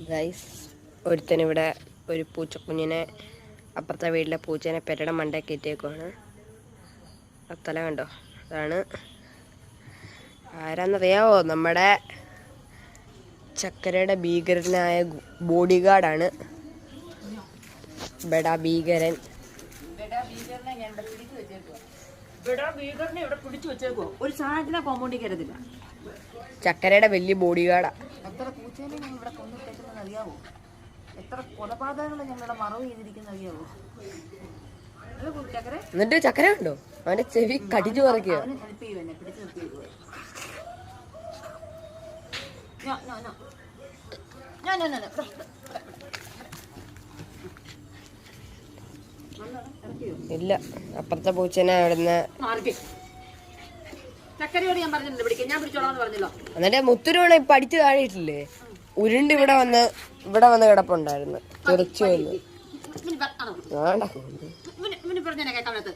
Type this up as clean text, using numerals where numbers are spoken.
Guys, ഒരുത്തനിവിടെ ഒരു പൂച്ചക്കുഞ്ഞിനെ അപ്പുറത്തെ വീട്ടിലെ പൂച്ചേനെ പെരയുടെ മണ്ടയിൽ കയറ്റിയേക്കുവാണ്. തല കണ്ടോ? അതാണ് ആരാന്നറിയാവോ? നമ്മുടെ ചക്കരയുടെ ഭീകരനായ ബോഡി ഗാർഡാണ് ബെഡാ ഭീകരൻ. ഒരു സാധന കോമ്പൗണ്ടിൽ കയറത്തില്ല. ചക്കരയുടെ വലിയ ബോഡി ഗാർഡാ. എത്ര പൂച്ചേനെ ഞങ്ങൾ ഇവിടെ കൊന്നിട്ടേക്കുന്നത് അറിയാവോ? എത്ര കൊലപാതകങ്ങൾ ഞങ്ങളുടെ മറവ് ചെയ്തിരിക്കുന്ന അറിയാവോ? എന്നിട്ട് ചക്കര ഉണ്ടോ? അവന്റെ ചെവി കടിച്ചു പറിക്കുക. ഹെൽപ്പ് ചെയ്യും, എന്നെ പിടിച്ച് നിർത്തിയേക്കുക. ഇല്ല, അപ്പുറത്തെ പൂച്ചനെ അവിടുന്ന് ചക്കരയോട് ഞാൻ പറഞ്ഞിട്ടുണ്ട് പിടിക്കാൻ, ഞാൻ പിടിച്ചോളാന്ന് പറഞ്ഞല്ലോ. എന്നിട്ട് മുത്തുരുവണ ഇപ്പൊ അടിച്ചു താഴെയിട്ടില്ലേ? ഉരുണ്ട് ഇവിടെ വന്ന് കിടപ്പുണ്ടായിരുന്നു. തെറിച്ചു വന്ന് പറഞ്ഞേ കേൾക്കാനകത്ത്